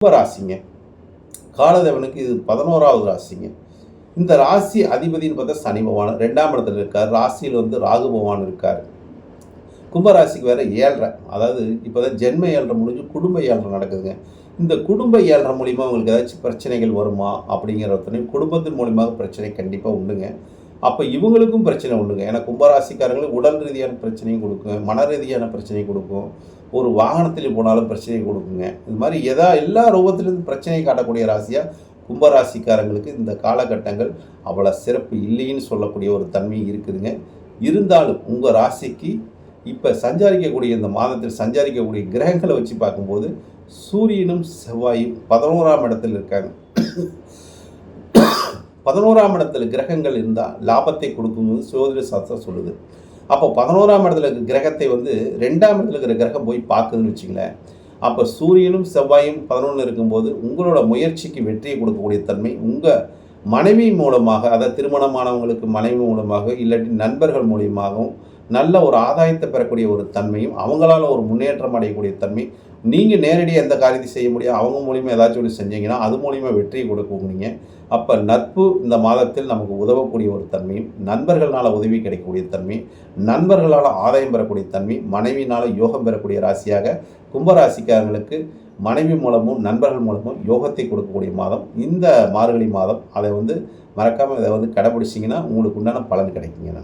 ராசிங்க. காலதேவனுக்கு இது 11வது ராசிங்க. இந்த ராசி அதிபதினு பார்த்தா சனி பகவான் 2ஆம் இடத்துல இருக்கார். ராசியில் ராகு பகவான் இருக்கார். கும்பராசிக்கு வேற 7.5, அதாவது இப்போதான் ஜென்ம 7.5 முடிஞ்சு குடும்ப 7.5 நடக்குதுங்க. இந்த குடும்ப 7.5 மூலிமா உங்களுக்கு ஏதாச்சும் பிரச்சனைகள் வருமா அப்படிங்கிறதையும், குடும்பத்தின் மூலியமாக பிரச்சனை கண்டிப்பாக உண்டுங்க. அப்போ இவங்களுக்கும் பிரச்சனை உண்டுங்க. ஏன்னா கும்பராசிக்காரங்களுக்கு உடல் ரீதியான பிரச்சனையும் கொடுக்கும், மன ரீதியான பிரச்சனையும் கொடுக்கும், ஒரு வாகனத்தில் போனாலும் பிரச்சனை கொடுக்குங்க. இது மாதிரி எல்லா ரூபத்திலிருந்து பிரச்சனை காட்டக்கூடிய ராசியாக கும்பராசிக்காரங்களுக்கு இந்த காலகட்டங்கள் அவ்வளோ சிறப்பு இல்லைன்னு சொல்லக்கூடிய ஒரு தன்மை இருக்குதுங்க. இருந்தாலும் உங்கள் ராசிக்கு இப்போ சஞ்சாரிக்கக்கூடிய இந்த மாதத்தில் சஞ்சாரிக்கக்கூடிய கிரகங்களை வச்சு பார்க்கும்போது சூரியனும் செவ்வாயும் 11ஆம் இடத்தில் இருக்காங்க. 11ஆம் இடத்துல கிரகங்கள் இருந்தால் லாபத்தை கொடுக்கும்போது சோதிட சாஸ்திரம் சொல்லுது. அப்போ 11ஆம் இடத்துல இருக்கிற கிரகத்தை 2ஆம் இடத்துல இருக்கிற கிரகம் போய் பார்க்குதுன்னு வச்சுங்களேன். அப்போ சூரியனும் செவ்வாயும் 11 இருக்கும்போது உங்களோட முயற்சிக்கு வெற்றியை கொடுக்கக்கூடிய தன்மை உங்கள் மனைவி மூலமாக, அதாவது திருமணமானவங்களுக்கு மனைவி மூலமாக, இல்லாட்டி நண்பர்கள் மூலியமாகவும் நல்ல ஒரு ஆதாயத்தை பெறக்கூடிய ஒரு தன்மையும், அவங்களால ஒரு முன்னேற்றம் அடையக்கூடிய தன்மை, நீங்கள் நேரடியாக எந்த காரியத்தை செய்ய முடியாது, அவங்க மூலிமா ஏதாச்சும் ஒன்று செஞ்சீங்கன்னா அது மூலிமா வெற்றியை கொடுக்குறீங்க. அப்போ நட்பு இந்த மாதத்தில் நமக்கு உதவக்கூடிய ஒரு தன்மையும், நண்பர்களால் உதவி கிடைக்கக்கூடிய தன்மை, நண்பர்களால் ஆதாயம் பெறக்கூடிய தன்மை, மனைவினால் யோகம் பெறக்கூடிய ராசியாக கும்பராசிக்காரங்களுக்கு மனைவி மூலமும் நண்பர்கள் மூலமும் யோகத்தை கொடுக்கக்கூடிய மாதம் இந்த மார்கழி மாதம். அதை மறக்காமல் இதை கடைபிடிச்சிங்கன்னா உங்களுக்கு உண்டான பலன் கிடைக்குங்க.